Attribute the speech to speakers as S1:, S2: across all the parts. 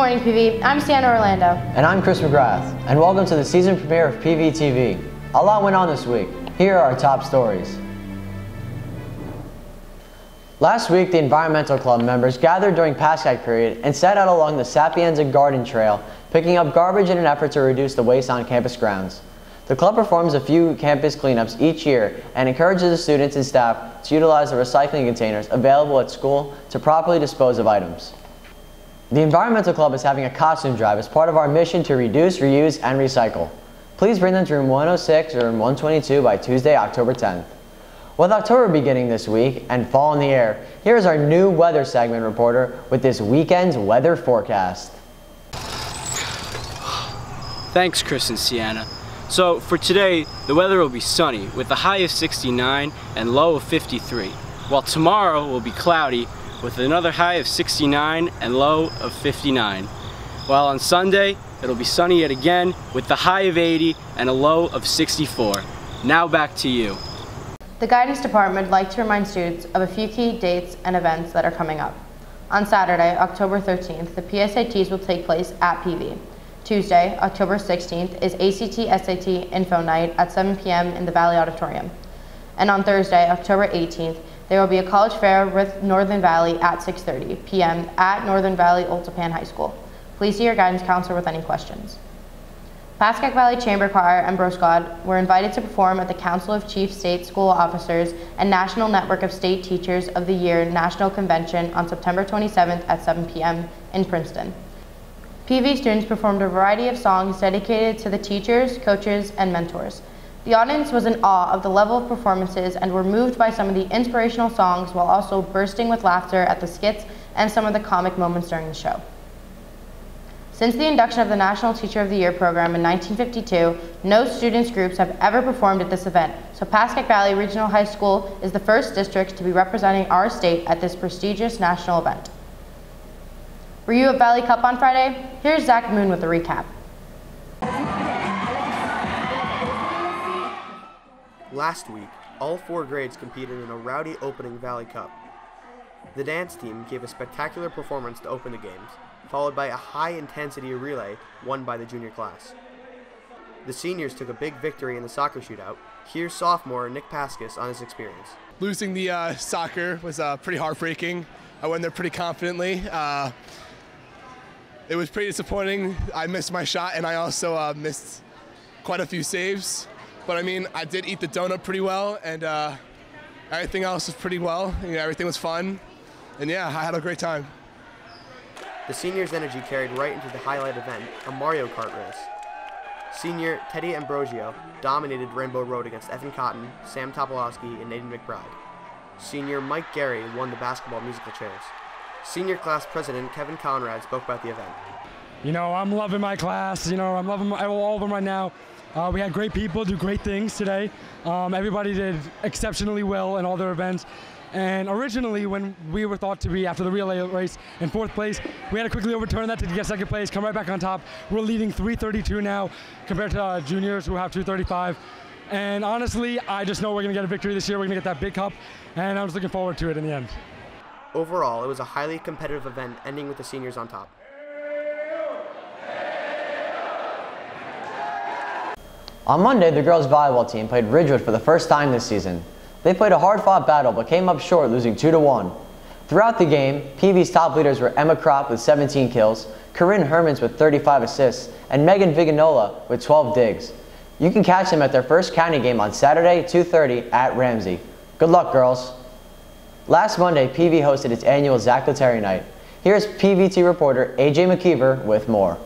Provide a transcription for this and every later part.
S1: morning, PV. I'm Sienna Orlando.
S2: And I'm Chris McGrath. And welcome to the season premiere of Pvtv. A lot went on this week. Here are our top stories. Last week, the Environmental Club members gathered during Paskas period and set out along the Sapienza Garden Trail, picking up garbage in an effort to reduce the waste on campus grounds. The club performs a few campus cleanups each year and encourages the students and staff to utilize the recycling containers available at school to properly dispose of items. The Environmental Club is having a costume drive as part of our mission to reduce, reuse, and recycle. Please bring them to room 106 or room 122 by Tuesday, October 10th. With October beginning this week and fall in the air, here is our new weather segment reporter with this weekend's weather forecast.
S3: Thanks, Chris and Sienna. So for today, the weather will be sunny with a high of 69 and low of 53, while tomorrow will be cloudy with another high of 69 and low of 59. While on Sunday, it'll be sunny yet again with the high of 80 and a low of 64. Now back to you.
S1: The Guidance Department would like to remind students of a few key dates and events that are coming up. On Saturday, October 13th, the PSATs will take place at PV. Tuesday, October 16th, is ACT-SAT Info Night at 7 p.m. in the Valley Auditorium. And on Thursday, October 18th, there will be a college fair with Northern Valley at 6:30 p.m. at Northern Valley Oltapan High School. Please see your guidance counselor with any questions. Paskas Valley Chamber Choir and Bro Squad were invited to perform at the Council of Chief State School Officers and National Network of State Teachers of the Year National Convention on September 27th at 7 p.m. in Princeton. PV students performed a variety of songs dedicated to the teachers, coaches, and mentors. The audience was in awe of the level of performances and were moved by some of the inspirational songs while also bursting with laughter at the skits and some of the comic moments during the show. Since the induction of the National Teacher of the Year program in 1952, no students groups have ever performed at this event, so Paskas Valley Regional High School is the first district to be representing our state at this prestigious national event. Were you at Valley Cup on Friday? Here's Zach Moon with a recap.
S4: Last week, all 4 grades competed in a rowdy opening Valley Cup. The dance team gave a spectacular performance to open the games, followed by a high-intensity relay won by the junior class. The seniors took a big victory in the soccer shootout. Here's sophomore Nick Paskas on his experience.
S5: Losing the soccer was pretty heartbreaking. I went there pretty confidently. It was pretty disappointing. I missed my shot and I also missed quite a few saves. But I mean, I did eat the donut pretty well and everything else was pretty well. You know, everything was fun. And yeah, I had a great time.
S4: The seniors' energy carried right into the highlight event, a Mario Kart race. Senior Teddy Ambrosio dominated Rainbow Road against Evan Cotton, Sam Topolowski, and Nathan McBride. Senior Mike Gary won the basketball musical chairs. Senior class president Kevin Conrad spoke about the event.
S6: You know, I'm loving my class. You know, I'm loving all of them right now. We had great people do great things today. Everybody did exceptionally well in all their events. And originally, when we were thought to be, after the relay race, in 4th place, we had to quickly overturn that to get 2nd place, come right back on top. We're leading 3:32 now compared to juniors who have 2:35. And honestly, I just know we're going to get a victory this year. We're going to get that big cup, and I'm just looking forward to it in the end.
S4: Overall, it was a highly competitive event, ending with the seniors on top.
S2: On Monday, the girls' volleyball team played Ridgefield for the first time this season. They played a hard-fought battle but came up short, losing 2-1. Throughout the game, PV's top leaders were Emma Kropp with 17 kills, Corinne Hermans with 35 assists, and Megan Viganola with 12 digs. You can catch them at their first county game on Saturday, 2:30 at Ramsey. Good luck, girls. Last Monday, PV hosted its annual Zack Latteri night. Here's PVT reporter AJ McKeever with more.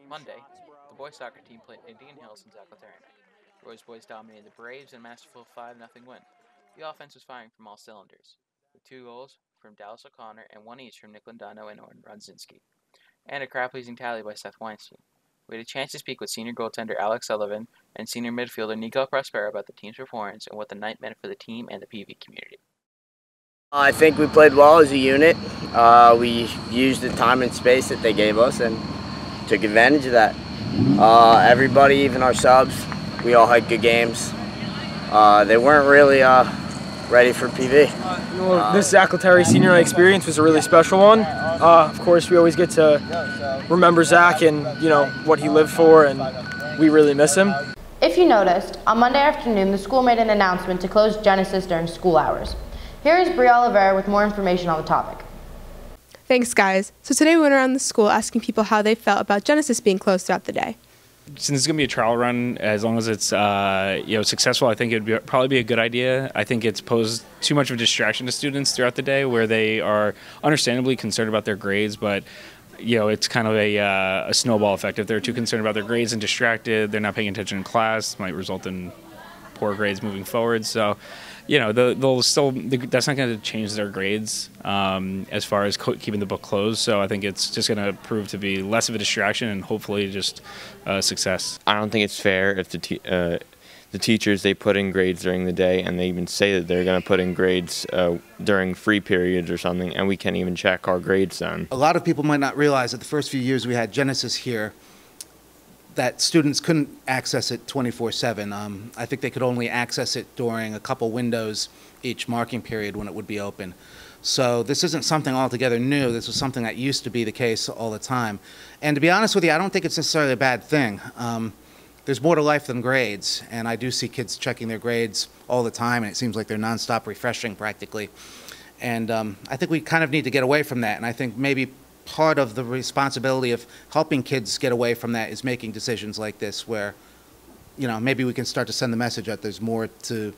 S7: Monday, the boys soccer team played Indian Hills and Zack Latteri night. The boys dominated the Braves in a masterful 5-0 win. The offense was firing from all cylinders, with 2 goals from Dallas O'Connor and 1 each from Nick Lindano and Orton Rodzinski, and a crowd-pleasing tally by Seth Weinstein. We had a chance to speak with senior goaltender Alex Sullivan and senior midfielder Nico Prospero about the team's performance and what the night meant for the team and the PV community.
S8: I think we played well as a unit. We used the time and space that they gave us and took advantage of that. Everybody, even our subs, we all had good games. They weren't really ready for PV.
S9: This Zack Latteri senior night experience was a really special one. Of course, we always get to remember Zack and what he lived for, and we really miss him.
S1: If you noticed, on Monday afternoon, the school made an announcement to close Genesis during school hours. Here is Brie Oliveira with more information on the topic.
S10: Thanks, guys. So today we went around the school asking people how they felt about Genesis being closed throughout the day.
S11: Since it's going to be a trial run, as long as it's successful, I think it would probably be a good idea. I think it's posed too much of a distraction to students throughout the day, where they are understandably concerned about their grades, but it's kind of a snowball effect. If they're too concerned about their grades and distracted, they're not paying attention in class, might result in poor grades moving forward. So, that's not going to change their grades as far as keeping the book closed. So I think it's just going to prove to be less of a distraction and hopefully just success.
S12: I don't think it's fair if the teachers, they put in grades during the day, and they even say that they're going to put in grades during free periods or something, and we can't even check our grades then.
S13: A lot of people might not realize that the first few years we had Genesis here, that students couldn't access it 24/7. I think they could only access it during a couple windows each marking period when it would be open. So this isn't something altogether new. This was something that used to be the case all the time. And to be honest with you, I don't think it's necessarily a bad thing. There's more to life than grades, and I do see kids checking their grades all the time, and it seems like they're nonstop refreshing practically. And I think we kind of need to get away from that, and I think maybe part of the responsibility of helping kids get away from that is making decisions like this where, maybe we can start to send the message that there's more to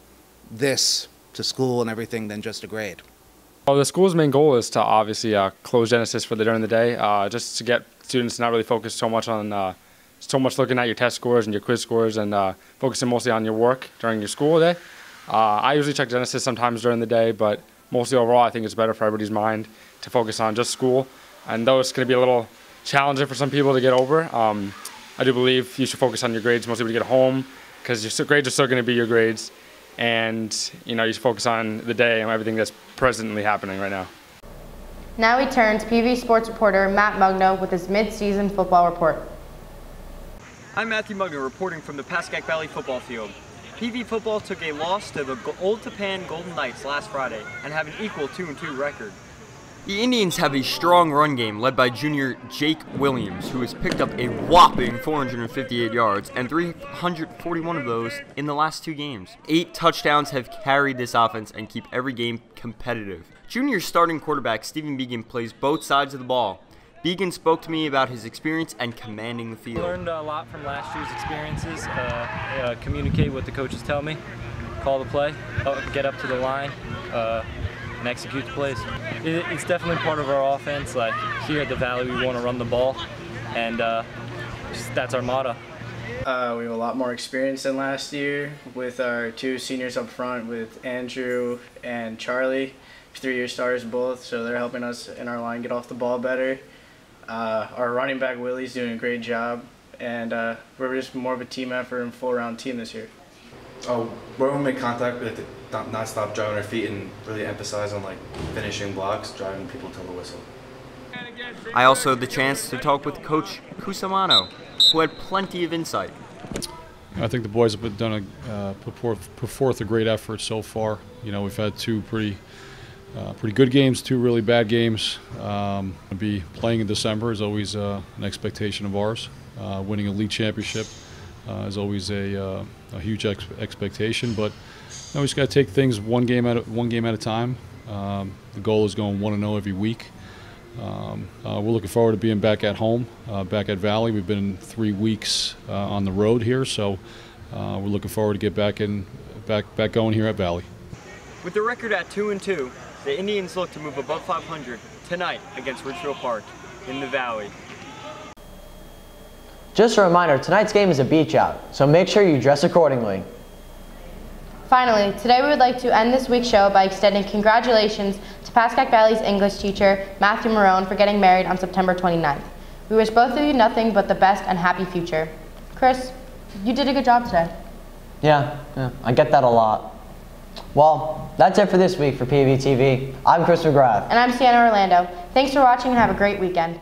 S13: this, to school and everything, than just a grade.
S14: Well, the school's main goal is to obviously close Genesis during the day, just to get students to not really focus so much on looking at your test scores and your quiz scores, and focusing mostly on your work during your school day. I usually check Genesis sometimes during the day, but mostly overall I think it's better for everybody's mind to focus on just school. And though it's going to be a little challenging for some people to get over, I do believe you should focus on your grades mostly when you get home, because your grades are still going to be your grades, and you should focus on the day and everything that's presently happening right now.
S1: Now we turn to PV sports reporter Matt Mugno with his mid-season football report.
S15: I'm Matthew Mugno reporting from the Paskas Valley football field. PV football took a loss to the Old Tapan Golden Knights last Friday and have an equal 2-2 record. The Indians have a strong run game led by junior Jake Williams, who has picked up a whopping 458 yards and 341 of those in the last 2 games. 8 touchdowns have carried this offense and keep every game competitive. Junior starting quarterback Stephen Began plays both sides of the ball. Began spoke to me about his experience and commanding the field.
S16: I learned a lot from last year's experiences. Communicate what the coaches tell me, call the play, get up to the line, and execute the plays. It's definitely part of our offense. Like here at the Valley, we want to run the ball, and that's our motto.
S17: We have a lot more experience than last year with our 2 seniors up front, with Andrew and Charlie, 3-year starters both, so they're helping us in our line get off the ball better. Our running back Willie's doing a great job, and we're just more of a team effort and full-round team this year.
S18: We're going to make contact, we have to not stop driving our feet and really emphasize on finishing blocks, driving people till the whistle.
S15: I also had the chance to talk with Coach Cusumano, who had plenty of insight.
S19: I think the boys have put forth a great effort so far. We've had 2 pretty good games, 2 really bad games. To be playing in December is always an expectation of ours. Winning a league championship is always a huge expectation, but we just got to take things one game at a time. The goal is going 1-0 every week. We're looking forward to being back at home, back at Valley. We've been 3 weeks on the road here, so we're looking forward to get back going here at Valley.
S15: With the record at 2-2, the Indians look to move above 500 tonight against Ridgefield Park in the Valley.
S2: Just a reminder, tonight's game is a beach out, so make sure you dress accordingly.
S1: Finally, today we would like to end this week's show by extending congratulations to Paskas Valley's English teacher, Matthew Marone, for getting married on September 29th. We wish both of you nothing but the best and happy future. Chris, you did a good job today.
S2: Yeah, I get that a lot. Well, that's it for this week for Pvtv. I'm Chris McGrath.
S1: And I'm Sienna Orlando. Thanks for watching and have a great weekend.